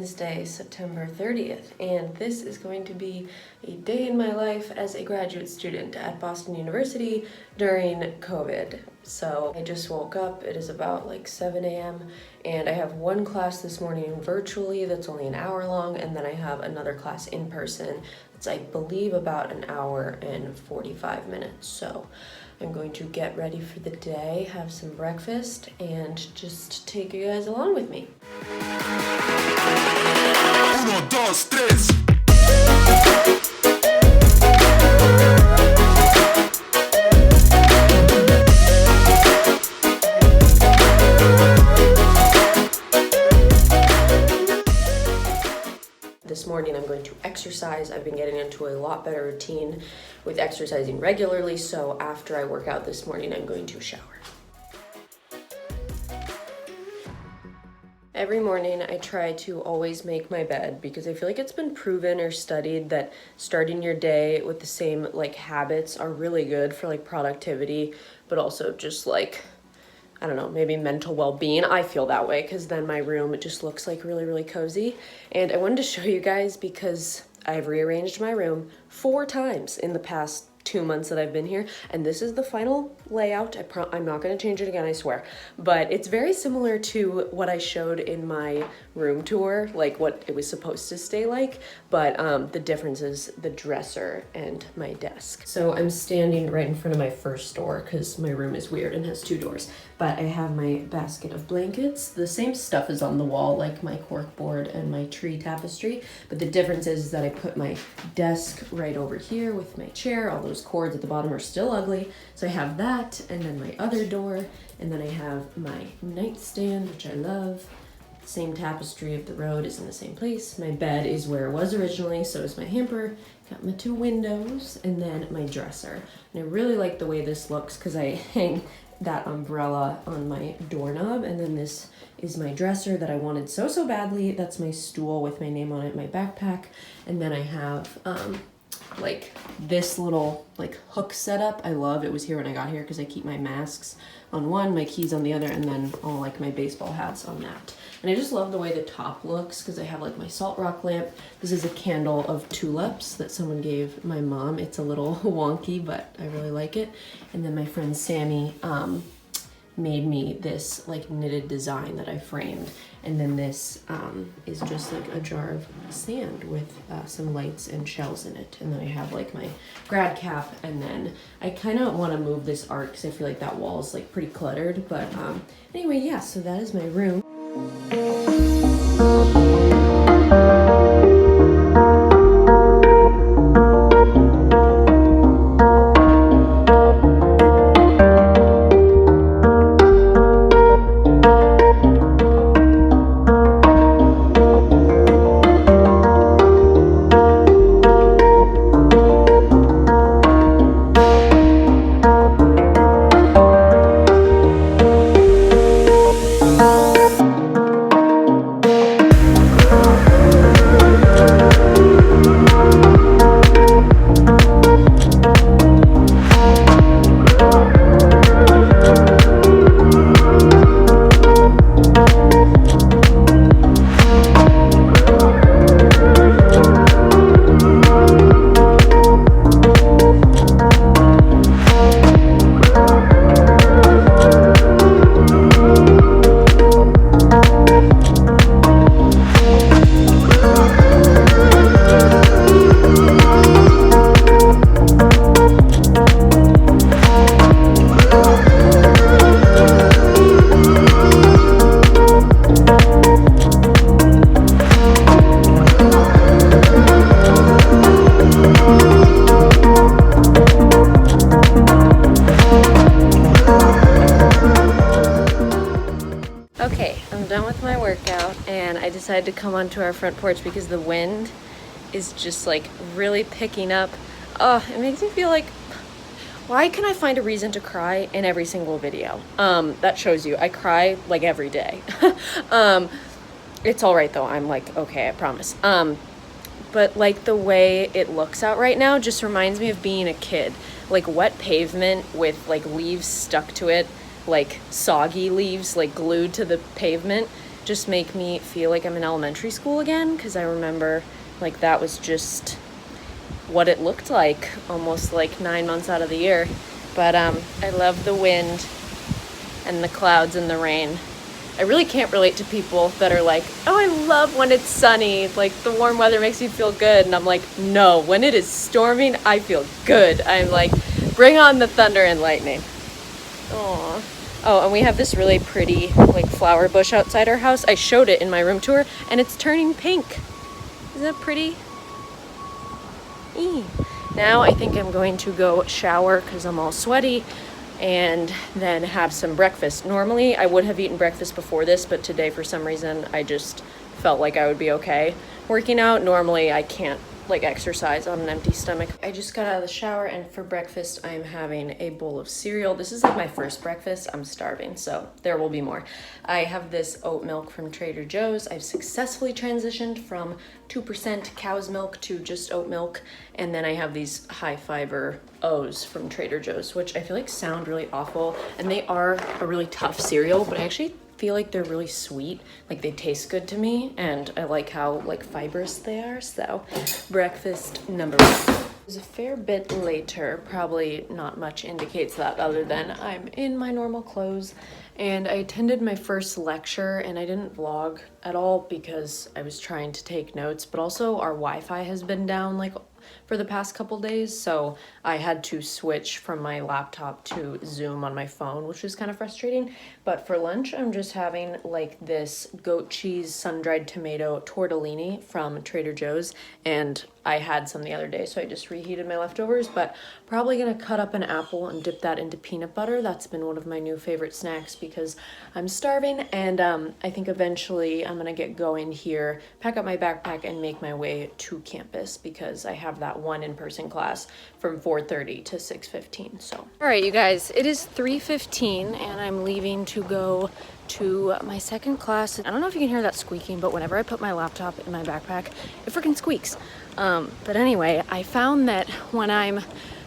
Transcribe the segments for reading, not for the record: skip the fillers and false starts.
Wednesday, September 30th, and this is going to be a day in my life as a graduate student at Boston University during COVID. So I just woke up, it is about like 7 a.m. and I have one class this morning virtually that's only an hour long, and then I have another class in person. It's I believe about an hour and 45 minutes. So I'm going to get ready for the day, have some breakfast, and just take you guys along with me. Uno, dos, tres. This morning I'm going to exercise. I've been getting into a lot better routine with exercising regularly, so after I work out this morning, I'm going to shower. Every morning I try to always make my bed because I feel like it's been proven or studied that starting your day with the same habits are really good for productivity, but also just I don't know, maybe mental well-being. I feel that way because then my room, it just looks really, really cozy. And I wanted to show you guys because I've rearranged my room 4 times in the past 2 months that I've been here, and this is the final layout. I'm not going to change it again, I swear, but it's very similar to what I showed in my room tour, what it was supposed to stay like, but the difference is the dresser and my desk. So I'm standing right in front of my first door because my room is weird and has 2 doors, but I have my basket of blankets. The same stuff is on the wall, like my cork board and my tree tapestry, but the difference is that I put my desk right over here with my chair. All those cords at the bottom are still ugly, so I have that, and then my other door, and then I have my nightstand, which I love. Same tapestry of the road is in the same place. My bed is where it was originally, so is my hamper. Got my 2 windows, and then my dresser. And I really like the way this looks because I hang that umbrella on my doorknob, and then this is my dresser that I wanted so badly. That's my stool with my name on it, my backpack, and then I have this little hook setup. I love it. Was here when I got here because I keep my masks on one, my keys on the other, and then all my baseball hats on that. And I just love the way the top looks because I have my salt rock lamp. This is a candle of tulips that someone gave my mom. It's a little wonky, but I really like it. And then my friend Sammy made me this knitted design that I framed, and then this is just a jar of sand with some lights and shells in it, and then I have my grad cap, and then I kind of want to move this art because I feel like that wall is pretty cluttered, but anyway, yeah, so that is my room. Okay, I'm done with my workout, and I decided to come onto our front porch because the wind is just really picking up. Oh, it makes me feel why can I find a reason to cry in every single video? That shows you I cry every day. It's all right though. I'm okay, I promise. But the way it looks out right now just reminds me of being a kid. Wet pavement with leaves stuck to it, soggy leaves glued to the pavement. just make me feel like I'm in elementary school again, because I remember like that was just what it looked like almost like 9 months out of the year. But I love the wind and the clouds and the rain. I really can't relate to people that are like, oh, I love when it's sunny, like the warm weather makes me feel good. And I'm like, no, when it is storming, I feel good. I'm like, bring on the thunder and lightning. Aww. Oh, and we have this really pretty like flower bush outside our house. I showed it in my room tour and it's turning pink. Isn't that pretty? Eee. Now I think I'm going to go shower because I'm all sweaty, and then have some breakfast. Normally I would have eaten breakfast before this, but today for some reason I just felt like I would be okay working out. Normally I can't like exercise on an empty stomach. I just got out of the shower, and for breakfast I'm having a bowl of cereal. This is like my first breakfast. I'm starving, so there will be more. I have this oat milk from Trader Joe's. I've successfully transitioned from 2% cow's milk to just oat milk, and then I have these high fiber O's from Trader Joe's, which I feel like sound really awful, and they are a really tough cereal, but I actually feel like they're really sweet. Like they taste good to me, and I like how like fibrous they are. So breakfast number one. It's a fair bit later, probably not much indicates that other than I'm in my normal clothes, and I attended my first lecture, and I didn't vlog at all because I was trying to take notes, but also our Wi-Fi has been down like for the past couple days, so I had to switch from my laptop to Zoom on my phone, which was kind of frustrating. But for lunch, I'm just having like this goat cheese sun-dried tomato tortellini from Trader Joe's, and I had some the other day, so I just reheated my leftovers, but probably gonna cut up an apple and dip that into peanut butter. That's been one of my new favorite snacks because I'm starving, and I think eventually I'm gonna get going here, pack up my backpack, and make my way to campus because I have that one in-person class from 4:30 to 6:15. So all right, you guys, it is 3:15 and I'm leaving to go to my second class. I don't know if you can hear that squeaking, but whenever I put my laptop in my backpack, it freaking squeaks. But anyway, I found that when I'm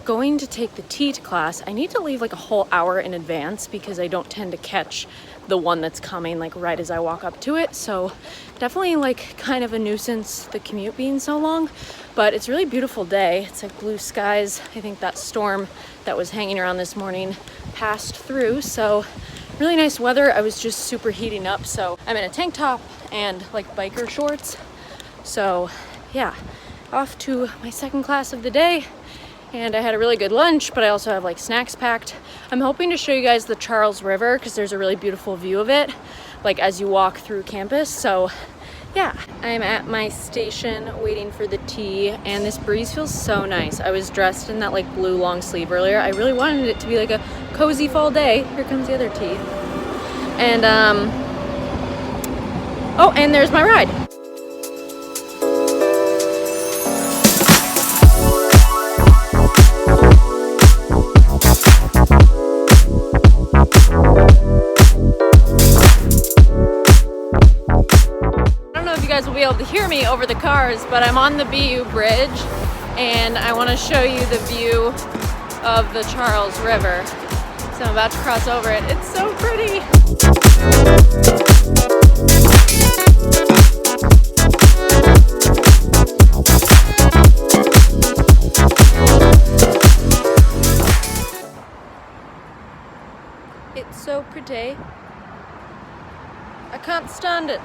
going to take the TEAT class, I need to leave like a whole hour in advance because I don't tend to catch the one that's coming like right as I walk up to it. So definitely like kind of a nuisance, the commute being so long, but it's a really beautiful day. It's like blue skies. I think that storm that was hanging around this morning passed through, so really nice weather. I was just super heating up, so I'm in a tank top and like biker shorts. So yeah, off to my second class of the day. And I had a really good lunch, but I also have like snacks packed. I'm hoping to show you guys the Charles River because there's a really beautiful view of it, like as you walk through campus. So yeah, I'm at my station waiting for the tea, and this breeze feels so nice. I was dressed in that like blue long sleeve earlier. I really wanted it to be like a cozy fall day. Here comes the other tea. And oh, and there's my ride. Will be able to hear me over the cars, but I'm on the BU bridge and I want to show you the view of the Charles River. So I'm about to cross over it. It's so pretty. It's so pretty. I can't stand it.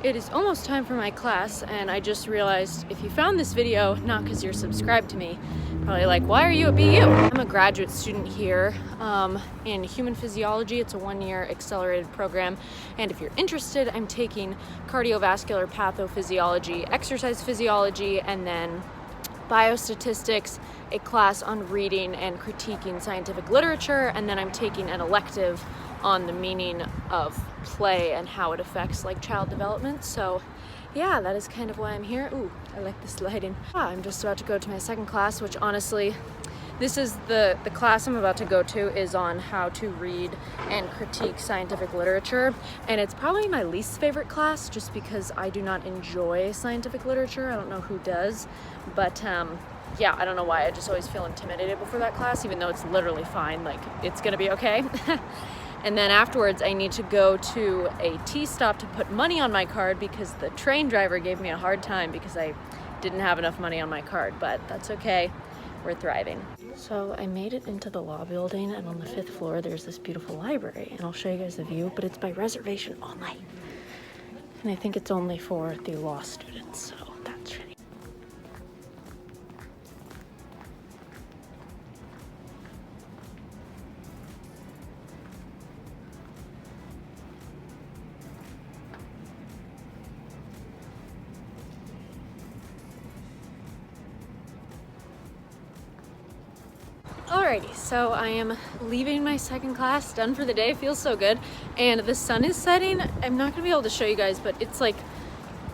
It is almost time for my class, and I just realized if you found this video not because you're subscribed to me, probably like, why are you at BU? I'm a graduate student here in human physiology. It's a 1-year accelerated program, and if you're interested, I'm taking cardiovascular pathophysiology, exercise physiology, and then biostatistics, a class on reading and critiquing scientific literature, and then I'm taking an elective on the meaning of play and how it affects like child development. So yeah, that is kind of why I'm here. Ooh, I like this lighting. I'm just about to go to my second class, which honestly, this is the class I'm about to go to is on how to read and critique scientific literature, and it's probably my least favorite class just because I do not enjoy scientific literature. I don't know who does, but yeah, I don't know why. I just always feel intimidated before that class, even though it's literally fine, like it's gonna be okay. And then afterwards I need to go to a T-stop to put money on my card because the train driver gave me a hard time because I didn't have enough money on my card, but that's okay, we're thriving. So I made it into the law building, and on the 5th floor there's this beautiful library, and I'll show you guys the view, but it's by reservation only. And I think it's only for the law students, so that's shitty. Alrighty, so I am leaving my second class, done for the day, feels so good, and the sun is setting. I'm not gonna be able to show you guys, but it's like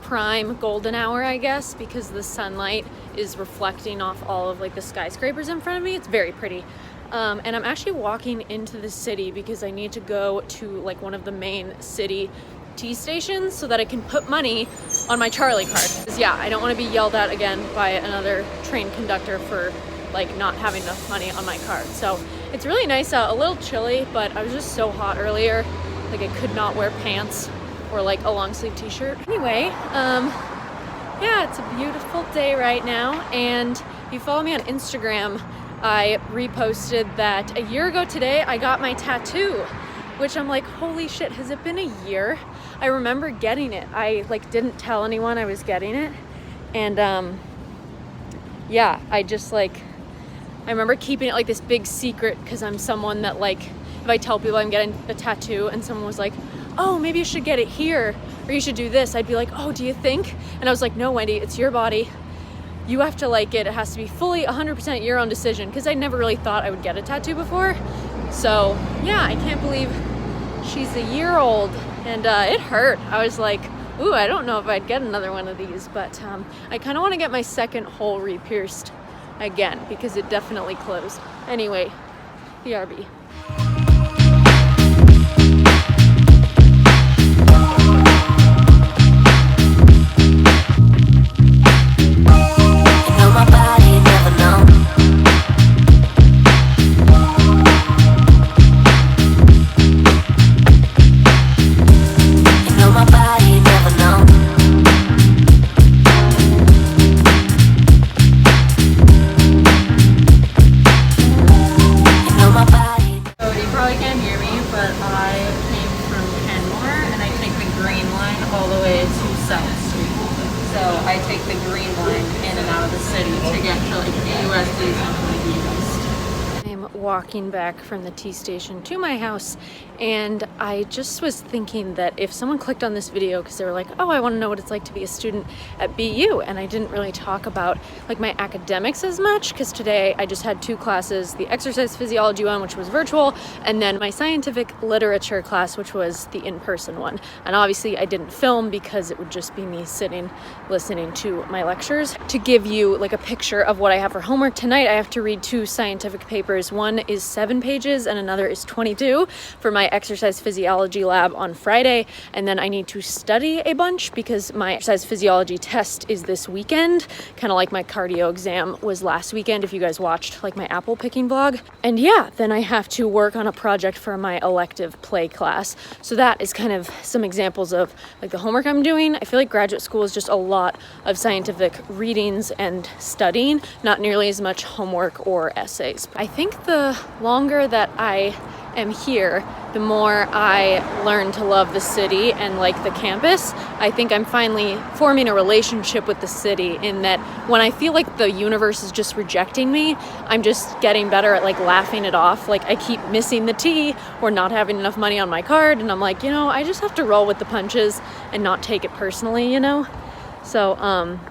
prime golden hour, I guess, because the sunlight is reflecting off all of like the skyscrapers in front of me. It's very pretty. And I'm actually walking into the city because I need to go to like one of the main city T stations so that I can put money on my Charlie card. 'Cause yeah, I don't want to be yelled at again by another train conductor for like not having enough money on my card. So it's really nice out, a little chilly, but I was just so hot earlier, like I could not wear pants or like a long sleeve t-shirt. Anyway, yeah, it's a beautiful day right now, and if you follow me on Instagram, I reposted that a year ago today I got my tattoo, which I'm like, holy shit, has it been a year? I remember getting it. I like didn't tell anyone I was getting it, and yeah, I just like, I remember keeping it like this big secret because I'm someone that like, if I tell people I'm getting a tattoo and someone was like, oh, maybe you should get it here or you should do this, I'd be like, oh, do you think? And I was like, no, Wendy, it's your body. You have to like it. It has to be fully 100% your own decision, because I never really thought I would get a tattoo before. So yeah, I can't believe she's a year old, and it hurt. I was like, ooh, I don't know if I'd get another one of these, but I kind of want to get my second hole re-pierced again because it definitely closed. Anyway, BRB. I take the green line in and out of the city to get to like the USDs and the East. I'm walking back from the T station to my house, and I just was thinking that if someone clicked on this video because they were like, oh, I want to know what it's like to be a student at BU, and I didn't really talk about like my academics as much because today I just had 2 classes, the exercise physiology one, which was virtual, and then my scientific literature class, which was the in-person one. And obviously I didn't film because it would just be me sitting listening to my lectures. To give you like a picture of what I have for homework tonight, I have to read 2 scientific papers. One is 7 pages and another is 22 for my exercise physiology lab on Friday, and then I need to study a bunch because my exercise physiology test is this weekend, kind of like my cardio exam was last weekend if you guys watched like my apple picking vlog. And yeah, then I have to work on a project for my elective play class. So that is kind of some examples of like the homework I'm doing. I feel like graduate school is just a lot of scientific readings and studying, not nearly as much homework or essays. I think the longer that I am here, the more I learn to love the city and like the campus. I think I'm finally forming a relationship with the city, in that when I feel like the universe is just rejecting me, I'm just getting better at like laughing it off. Like I keep missing the T or not having enough money on my card, and I'm like, you know, I just have to roll with the punches and not take it personally, you know? So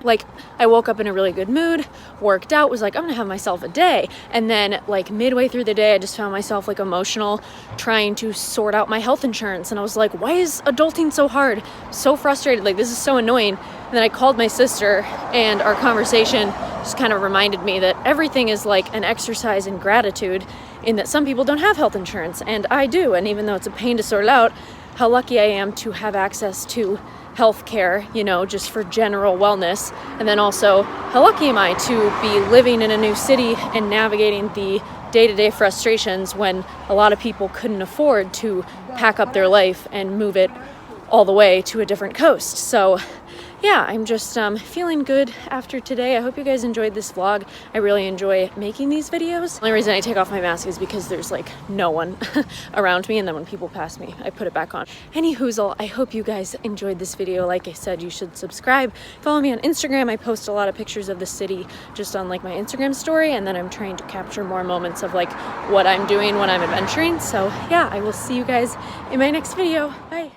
like I woke up in a really good mood, worked out, was like, I'm gonna have myself a day. And then like midway through the day, I just found myself like emotional, trying to sort out my health insurance. And I was like, why is adulting so hard? So frustrated, like this is so annoying. And then I called my sister, and our conversation just kind of reminded me that everything is like an exercise in gratitude, in that some people don't have health insurance and I do. And even though it's a pain to sort it out, how lucky I am to have access to healthcare, you know, just for general wellness. And then also, how lucky am I to be living in a new city and navigating the day-to-day frustrations when a lot of people couldn't afford to pack up their life and move it all the way to a different coast. So yeah, I'm just feeling good after today. I hope you guys enjoyed this vlog. I really enjoy making these videos. The only reason I take off my mask is because there's like no one around me, and then when people pass me, I put it back on. Any hoozle, I hope you guys enjoyed this video. Like I said, you should subscribe. Follow me on Instagram. I post a lot of pictures of the city just on like my Instagram story, and then I'm trying to capture more moments of like what I'm doing when I'm adventuring. So yeah, I will see you guys in my next video. Bye.